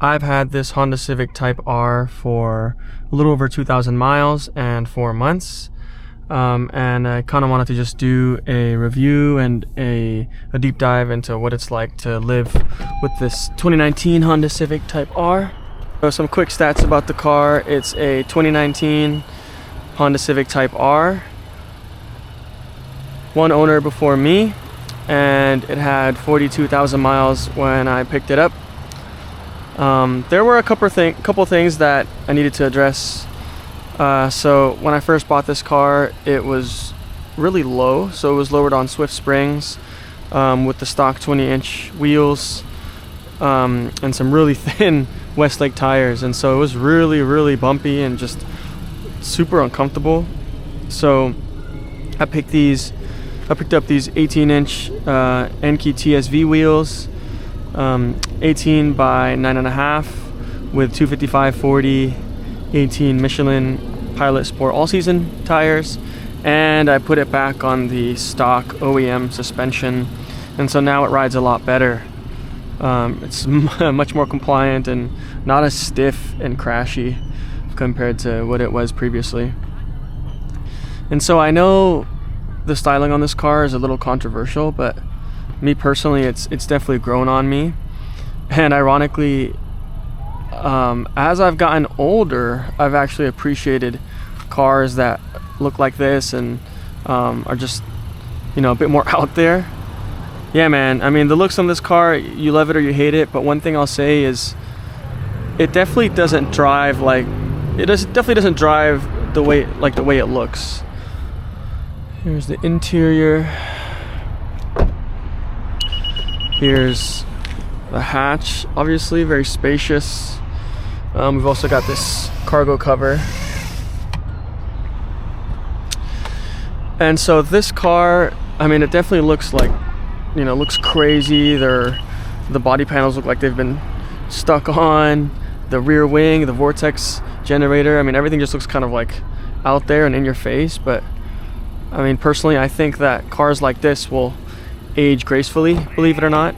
I've had this Honda Civic Type R for a little over 2,000 miles and 4 months. And I kind of wanted to just do a review and a deep dive into what it's like to live with this 2019 Honda Civic Type R. So some quick stats about the car. It's a 2019 Honda Civic Type R. One owner before me, and it had 42,000 miles when I picked it up. There were a couple things that I needed to address. So when I first bought this car, it was really low, so it was lowered on Swift springs with the stock 20-inch wheels and some really thin Westlake tires, and so it was really bumpy and just super uncomfortable. So I picked up these 18-inch Enkei TSV wheels, 18 by 9.5 with 255/40 18 Michelin Pilot Sport all-season tires, and I put it back on the stock OEM suspension, and so now it rides a lot better. It's much more compliant and not as stiff and crashy compared to what it was previously. And so I know the styling on this car is a little controversial, but me personally, it's definitely grown on me. And ironically, as I've gotten older, I've actually appreciated cars that look like this and are just, a bit more out there. Yeah, man, I mean, the looks on this car, you love it or you hate it, but one thing I'll say is it definitely doesn't drive definitely doesn't drive the way it looks. Here's the interior. Here's the hatch, obviously very spacious. We've also got this cargo cover. And so this car, I mean, it definitely looks like, looks crazy. The body panels look like they've been stuck on. The rear wing, the vortex generator, I mean, everything just looks kind of like out there and in your face. But I mean, personally, I think that cars like this will age gracefully, believe it or not.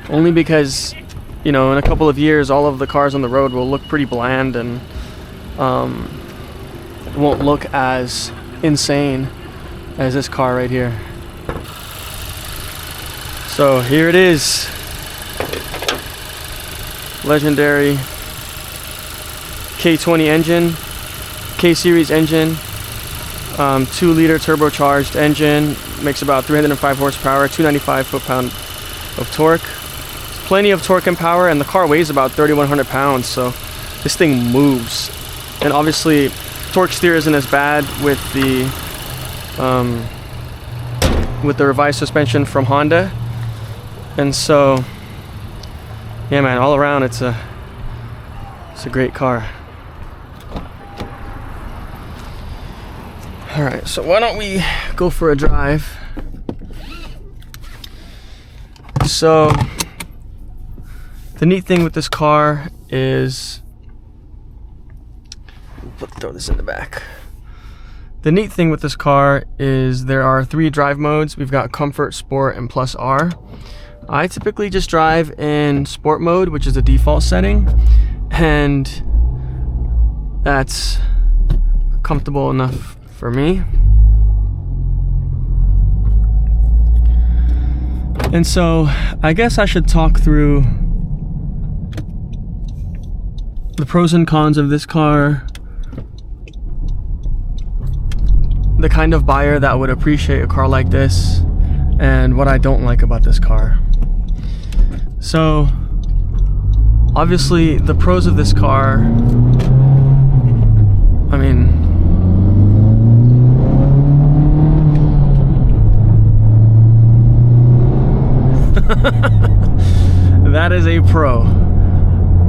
Only because, in a couple of years, all of the cars on the road will look pretty bland and won't look as insane as this car right here. So here it is. Legendary K20 engine, K-Series engine, 2-liter turbocharged engine, makes about 305 horsepower, 295 foot-pound of torque. Plenty of torque and power, and the car weighs about 3,100 pounds, so this thing moves. And obviously, torque steer isn't as bad with the revised suspension from Honda. And so, yeah, man, all around it's a great car. All right, so why don't we go for a drive? So the neat thing with this car is, throw this in the back. The neat thing with this car is there are 3 drive modes. We've got Comfort, Sport, and Plus R. I typically just drive in Sport mode, which is the default setting, and that's comfortable enough for me. And so I guess I should talk through the pros and cons of this car, the kind of buyer that would appreciate a car like this, and what I don't like about this car. So obviously the pros of this car, I mean, that is a pro.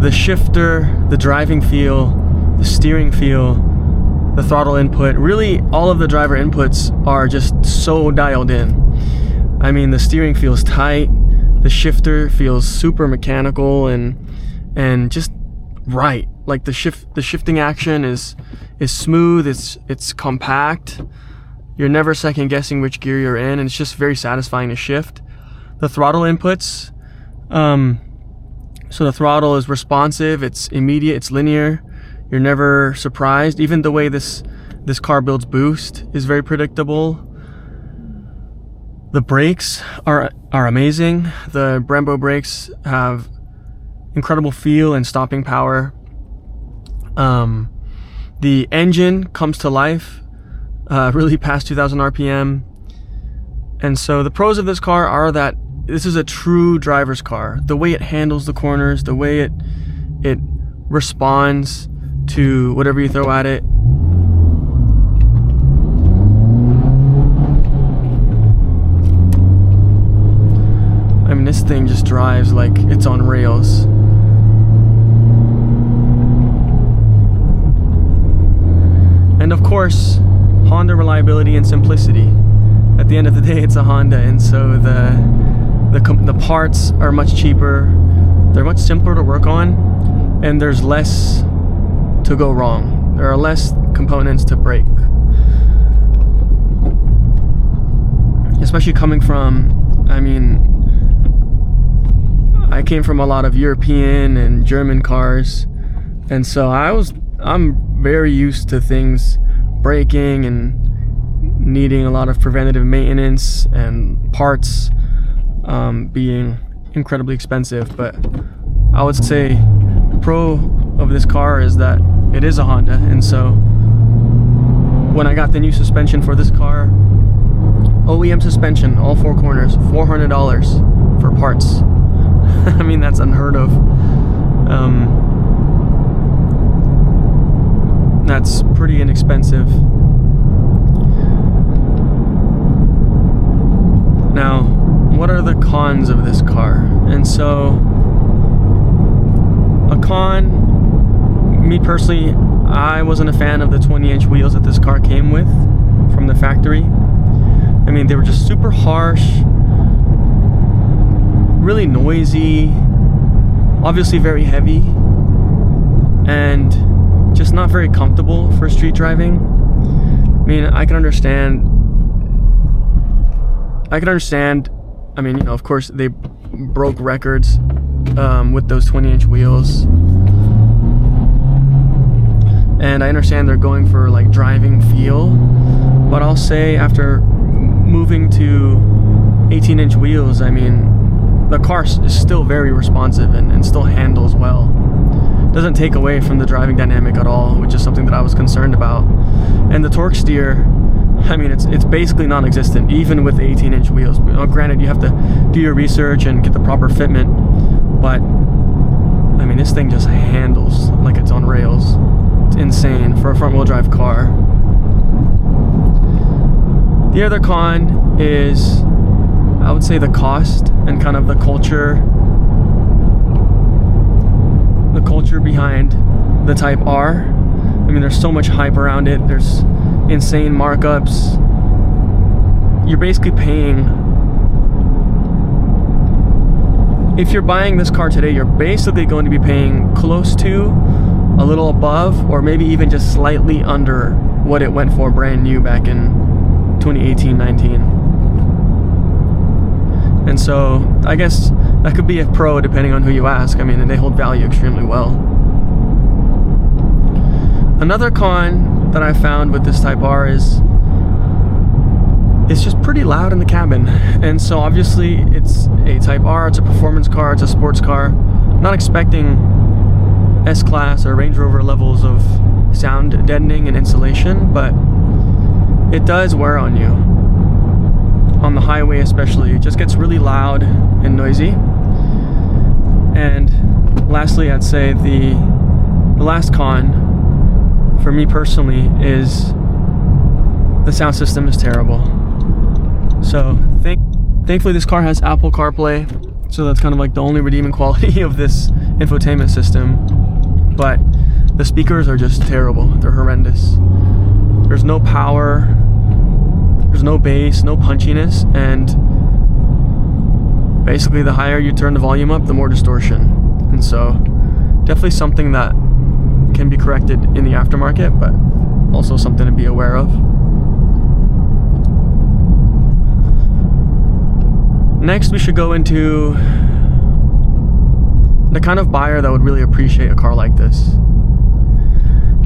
The shifter, the driving feel, the steering feel, the throttle input, really all of the driver inputs are just so dialed in. I mean, the steering feels tight, the shifter feels super mechanical and just right. Like the shifting action is smooth, it's compact. You're never second guessing which gear you're in, and it's just very satisfying to shift. The throttle inputs, So the throttle is responsive, it's immediate, it's linear. You're never surprised. Even the way this car builds boost is very predictable. The brakes are amazing. The Brembo brakes have incredible feel and stopping power. The engine comes to life really past 2,000 RPM. And so the pros of this car are that this is a true driver's car. The way it handles the corners, the way it responds to whatever you throw at it. I mean, this thing just drives like it's on rails. And of course, Honda reliability and simplicity. At the end of the day, it's a Honda, and so the parts are much cheaper. They're much simpler to work on, and there's less to go wrong. There are less components to break. Especially coming from, I mean, I came from a lot of European and German cars, and so I'm very used to things breaking and needing a lot of preventative maintenance and parts being incredibly expensive. But I would say the pro of this car is that it is a Honda, and so when I got the new suspension for this car, OEM suspension, all four corners, $400 for parts. I mean, that's unheard of. That's pretty inexpensive. Now, what are the cons of this car? And so, a con, me personally, I wasn't a fan of the 20-inch wheels that this car came with from the factory. I mean, they were just super harsh, really noisy, obviously very heavy, and just not very comfortable for street driving. I mean, I can understand. I mean, you know, of course, they broke records with those 20-inch wheels, and I understand they're going for like driving feel. But I'll say, after moving to 18-inch wheels, I mean, the car is still very responsive and still handles well. Doesn't take away from the driving dynamic at all, which is something that I was concerned about. And the torque steer, I mean, it's basically non-existent, even with 18-inch wheels. Granted, you have to do your research and get the proper fitment, but I mean, this thing just handles like it's on rails. It's insane for a front-wheel drive car. The other con is, I would say, the cost and kind of the culture behind the Type R. I mean, there's so much hype around it. There's insane markups. You're basically paying, if you're buying this car today, you're basically going to be paying close to, a little above, or maybe even just slightly under what it went for brand new back in 2018-19. And so I guess that could be a pro depending on who you ask. I mean, and they hold value extremely well. Another con that I found with this Type R is it's just pretty loud in the cabin. And so obviously it's a Type R, it's a performance car, it's a sports car. I'm not expecting S-Class or Range Rover levels of sound deadening and insulation, but it does wear on you. On the highway especially, it just gets really loud and noisy. And lastly, I'd say the last con for me personally is the sound system is terrible. So thankfully this car has Apple CarPlay, so that's kind of like the only redeeming quality of this infotainment system. But the speakers are just terrible. They're horrendous. There's no power, there's no bass, no punchiness, and basically the higher you turn the volume up, the more distortion. And so definitely something that can be corrected in the aftermarket, but also something to be aware of. Next, we should go into the kind of buyer that would really appreciate a car like this.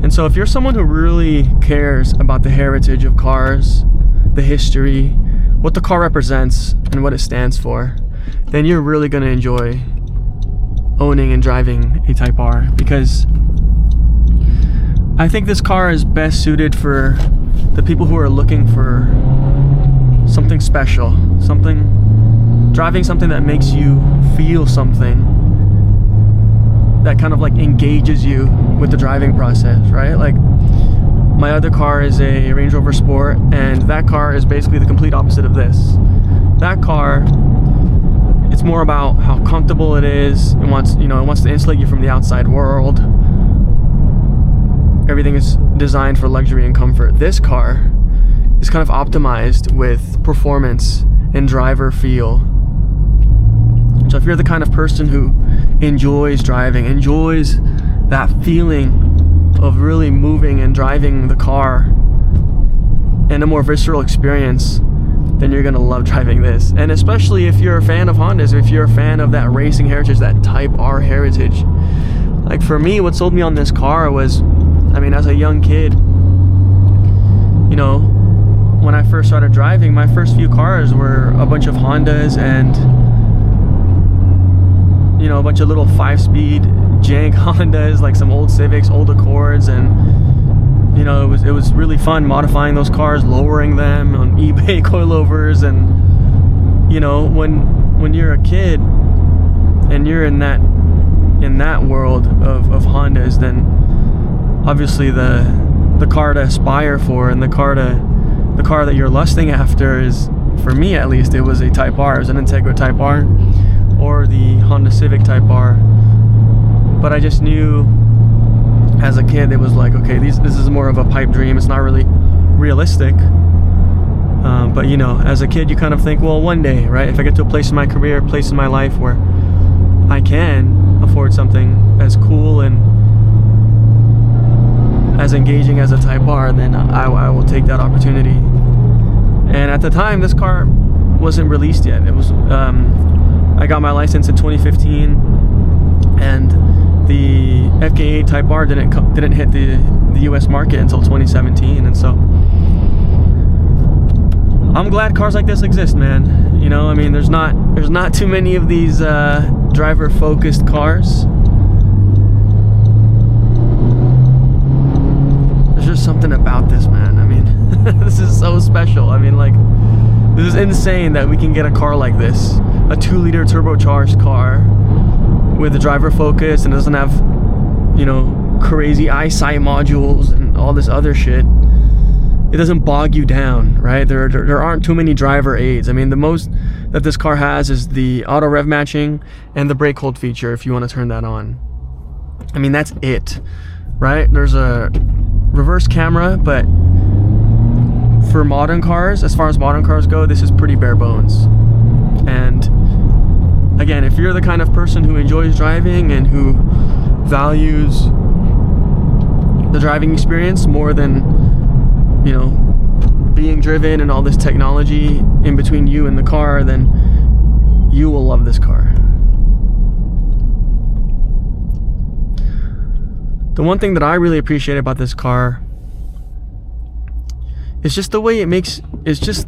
And so if you're someone who really cares about the heritage of cars, the history, what the car represents and what it stands for, then you're really going to enjoy owning and driving a Type R, because I think this car is best suited for the people who are looking for something special, driving something that makes you feel something, that kind of like engages you with the driving process, right? Like my other car is a Range Rover Sport, and that car is basically the complete opposite of this. That car, it's more about how comfortable it is. It wants to insulate you from the outside world. Everything is designed for luxury and comfort. This car is kind of optimized with performance and driver feel. So if you're the kind of person who enjoys driving, enjoys that feeling of really moving and driving the car, and a more visceral experience, then you're gonna love driving this. And especially if you're a fan of Hondas, if you're a fan of that racing heritage, that Type R heritage. Like for me, what sold me on this car was, I mean, as a young kid, you know, when I first started driving, my first few cars were a bunch of Hondas and, you know, a bunch of little 5-speed jank Hondas, like some old Civics, old Accords, and you know, it was really fun modifying those cars, lowering them on eBay coilovers. And you know, when you're a kid and you're in that world of Hondas, then obviously the car to aspire for and the car that you're lusting after is, for me at least, it was a Type R. It was an Integra Type R or the Honda Civic Type R. But I just knew as a kid, it was like, okay, this is more of a pipe dream. It's not really realistic. But you know, as a kid, you kind of think, well, one day, right? If I get to a place in my career, a place in my life where I can afford something as cool and as engaging as a Type R, then I will take that opportunity. And at the time, this car wasn't released yet. It was, I got my license in 2015, and the FK8 Type R didn't hit the US market until 2017. And so I'm glad cars like this exist, man. You know, I mean, there's not too many of these driver focused cars. There's just something about this, man. I mean, this is so special. I mean, like, this is insane that we can get a car like this, a 2-liter turbocharged car with a driver focus, and doesn't have, you know, crazy eyesight modules and all this other shit. It doesn't bog you down, right? There aren't too many driver aids. I mean, the most that this car has is the auto rev matching and the brake hold feature, if you want to turn that on. I mean, that's it, right? There's a reverse camera, but for modern cars, as far as modern cars go, this is pretty bare bones. And again, if you're the kind of person who enjoys driving and who values the driving experience more than, you know, being driven and all this technology in between you and the car, then you will love this car. The one thing that I really appreciate about this car is just the way it's just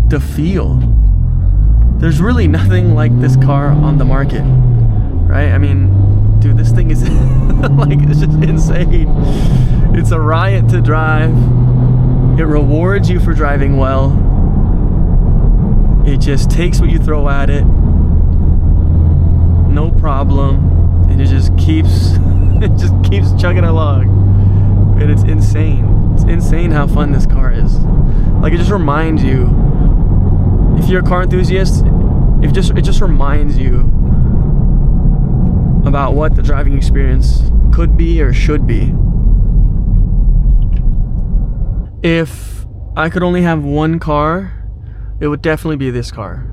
the feel. There's really nothing like this car on the market, right? I mean, dude, this thing is like, it's just insane. It's a riot to drive. It rewards you for driving well. It just takes what you throw at it, no problem, and it just keeps chugging along. And it's insane. It's insane how fun this car is. Like, it just reminds you, if you're a car enthusiast, it just reminds you about what the driving experience could be or should be. If I could only have one car, it would definitely be this car.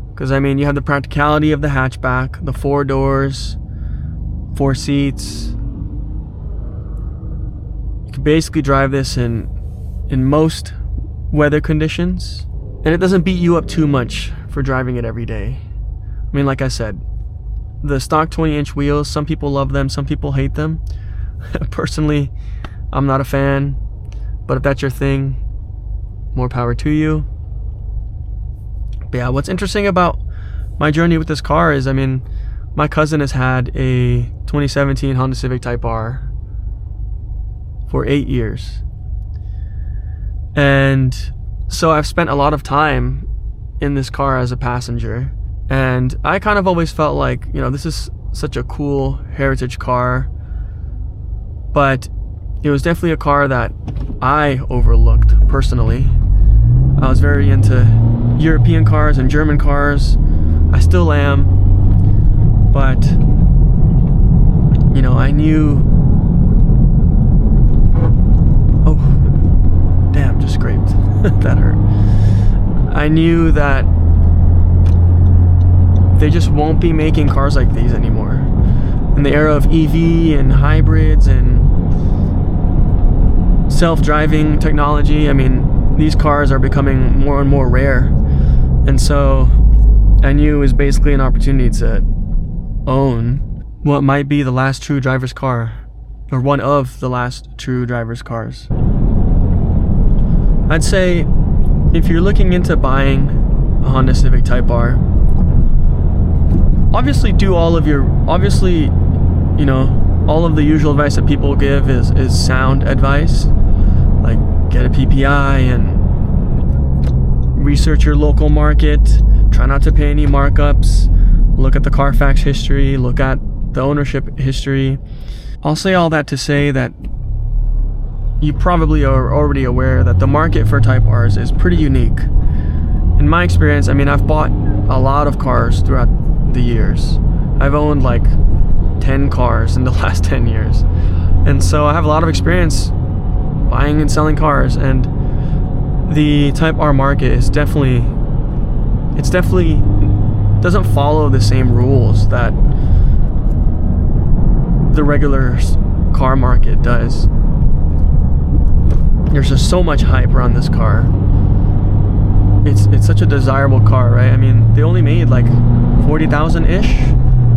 Because, I mean, you have the practicality of the hatchback, the 4 doors, 4 seats. You can basically drive this in most weather conditions, and it doesn't beat you up too much for driving it every day. I mean, like I said, the stock 20-inch wheels, some people love them, some people hate them. Personally, I'm not a fan, but if that's your thing, more power to you. But yeah, what's interesting about my journey with this car is, I mean, my cousin has had a 2017 Honda Civic Type R for 8 years. And so I've spent a lot of time in this car as a passenger. And I kind of always felt like, you know, this is such a cool heritage car. But it was definitely a car that I overlooked personally. I was very into European cars and German cars. I still am. But, you know, I knew... Oh, damn, just scraped. That hurt. I knew that they just won't be making cars like these anymore. In the era of EV and hybrids and self-driving technology, I mean, these cars are becoming more and more rare. And so I knew it was basically an opportunity to own what might be the last true driver's car, or one of the last true driver's cars. I'd say if you're looking into buying a Honda Civic Type R, obviously all of the usual advice that people give is sound advice, like get a PPI and research your local market, try not to pay any markups, look at the Carfax history, look at the ownership history. I'll say all that to say that you probably are already aware that the market for Type Rs is pretty unique. In my experience, I mean, I've bought a lot of cars throughout the years. I've owned like 10 cars in the last 10 years. And so I have a lot of experience buying and selling cars, and the Type R market is definitely doesn't follow the same rules that the regular car market does. There's just so much hype around this car. It's such a desirable car, right? I mean, they only made like 40,000-ish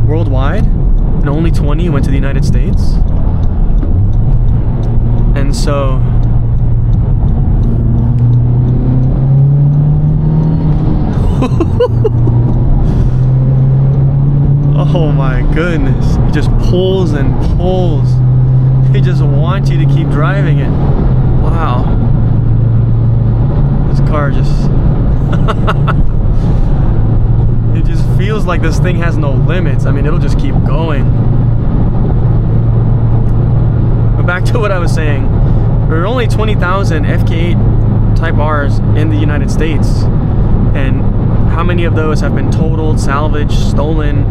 worldwide, and only 20 went to the United States. And so oh my goodness, it just pulls and pulls. They just want you to keep driving it. Wow, this car just it just feels like this thing has no limits. I mean, it'll just keep going. But back to what I was saying, there are only 20,000 FK8 Type Rs in the United States, and how many of those have been totaled, salvaged, stolen,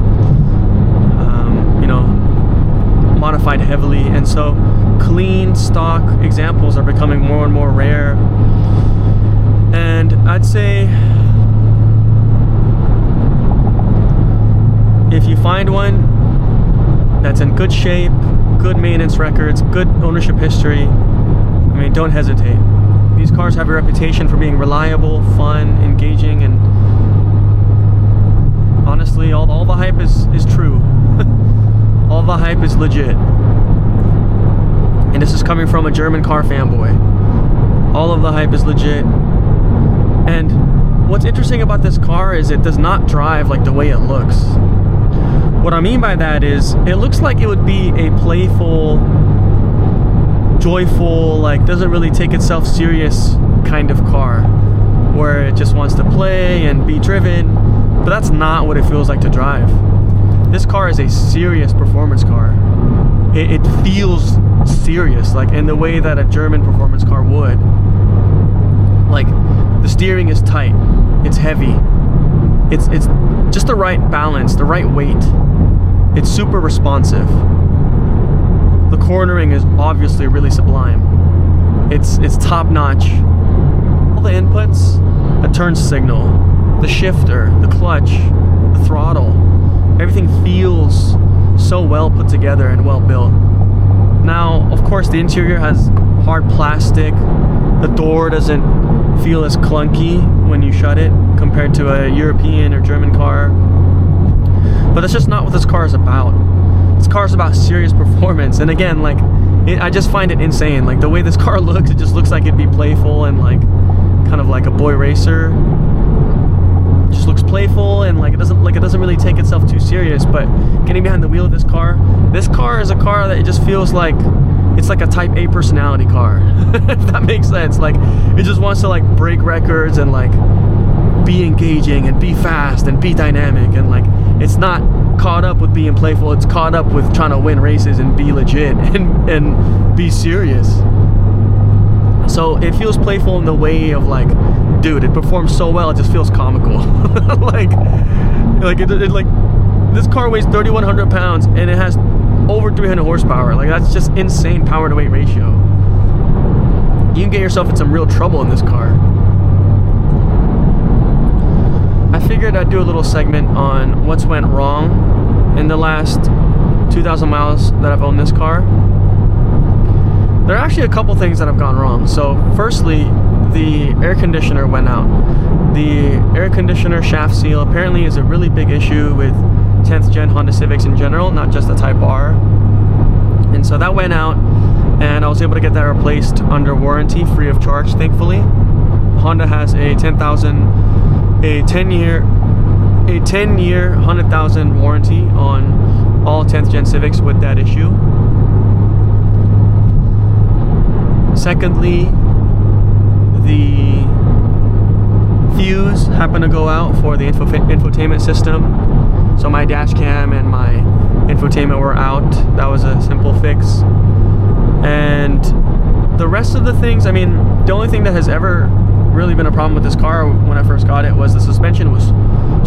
modified heavily? And so clean stock examples are becoming more and more rare. And I'd say if you find one that's in good shape, good maintenance records, good ownership history, I mean, don't hesitate. These cars have a reputation for being reliable, fun, engaging, and honestly, all the hype is true. All the hype is legit. And this is coming from a German car fanboy. All of the hype is legit. And what's interesting about this car is it does not drive like the way it looks. What I mean by that is it looks like it would be a playful, joyful, like doesn't really take itself serious kind of car, where it just wants to play and be driven. But that's not what it feels like to drive. This car is a serious performance car. It feels serious, like in the way that a German performance car would. Like, the steering is tight, it's heavy, it's just the right balance, the right weight. It's super responsive. The cornering is obviously really sublime. It's top notch. All the inputs, a turn signal, the shifter, the clutch, the throttle, everything feels so well put together and well built. Now, of course, the interior has hard plastic. The door doesn't feel as clunky when you shut it compared to a European or German car. But that's just not what this car is about. This car is about serious performance. And again, like, I just find it insane. Like, the way this car looks, it just looks like it'd be playful and like kind of like a boy racer. It just looks playful, and like it doesn't really take itself too serious. But getting behind the wheel of this car is a car that it just feels like it's like a type A personality car. If that makes sense. Like, it just wants to like break records and like be engaging and be fast and be dynamic, and like it's not caught up with being playful. It's caught up with trying to win races and be legit and be serious. So it feels playful in the way of like, dude, it performs so well, it just feels comical. like this car weighs 3,100 pounds and it has over 300 horsepower. Like, that's just insane power to weight ratio. You can get yourself in some real trouble in this car. I figured I'd do a little segment on what's went wrong in the last 2,000 miles that I've owned this car. There are actually a couple things that have gone wrong. So firstly, the air conditioner went out. The air conditioner shaft seal apparently is a really big issue with 10th gen Honda Civics in general, not just the Type R. And so that went out, and I was able to get that replaced under warranty, free of charge, thankfully. Honda has a 10-year 100,000 warranty on all 10th gen Civics with that issue. Secondly, the fuse happened to go out for the infotainment system. So my dash cam and my infotainment were out. That was a simple fix. And the rest of the things, I mean, the only thing that has ever really been a problem with this car when I first got it was the suspension was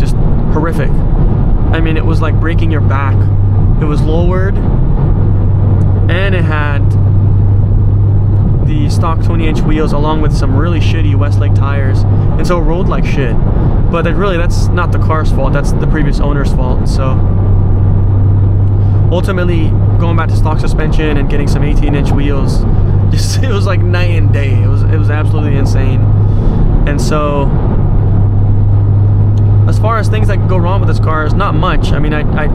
just horrific. I mean, it was like breaking your back. It was lowered, and it had the stock 20-inch wheels along with some really shitty Westlake tires, and so it rolled like shit. But that's not the car's fault, that's the previous owner's fault. So ultimately, going back to stock suspension and getting some 18-inch wheels, it was like night and day. It was absolutely insane. And so as far as things that could go wrong with this car, is not much. I mean, I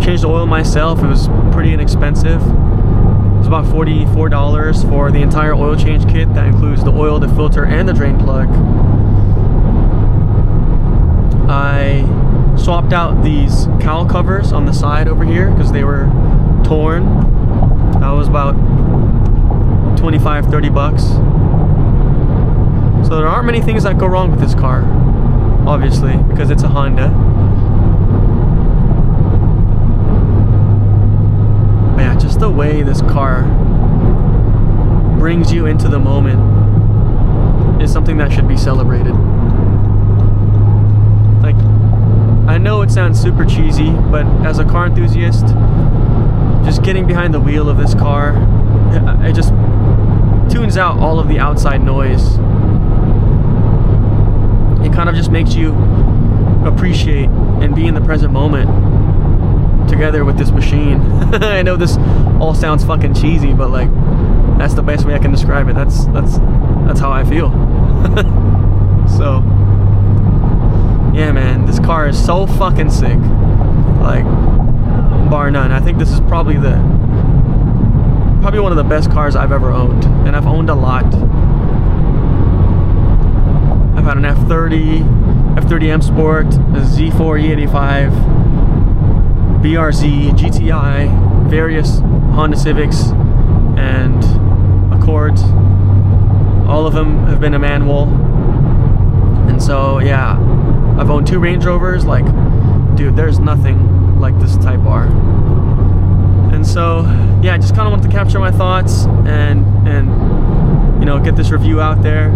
changed the oil myself. It was pretty inexpensive. It was about $44 for the entire oil change kit. That includes the oil, the filter, and the drain plug. I swapped out these cowl covers on the side over here because they were torn. That was about $25-30 bucks. So there aren't many things that go wrong with this car, obviously, because it's a Honda. But yeah, just the way this car brings you into the moment is something that should be celebrated. Like, I know it sounds super cheesy, but as a car enthusiast, just getting behind the wheel of this car, it just tunes out all of the outside noise. It kind of just makes you appreciate and be in the present moment together with this machine. I know this all sounds fucking cheesy, but like, that's the best way I can describe it. That's how I feel. So yeah, man, this car is so fucking sick, like, bar none. I think this is probably one of the best cars I've ever owned, and I've owned a lot. I've had an F30, F30M Sport, a Z4 E85, BRZ, GTI, various Honda Civics, and Accords. All of them have been a manual. And so, yeah, I've owned 2 Range Rovers. Like, dude, there's nothing like this Type R. And so, yeah, I just kind of wanted to capture my thoughts and you know, get this review out there.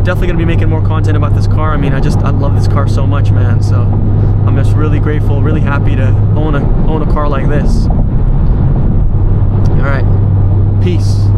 Definitely gonna be making more content about this car. I mean, I love this car so much, man. So I'm just really grateful, really happy to own a car like this. All right, peace.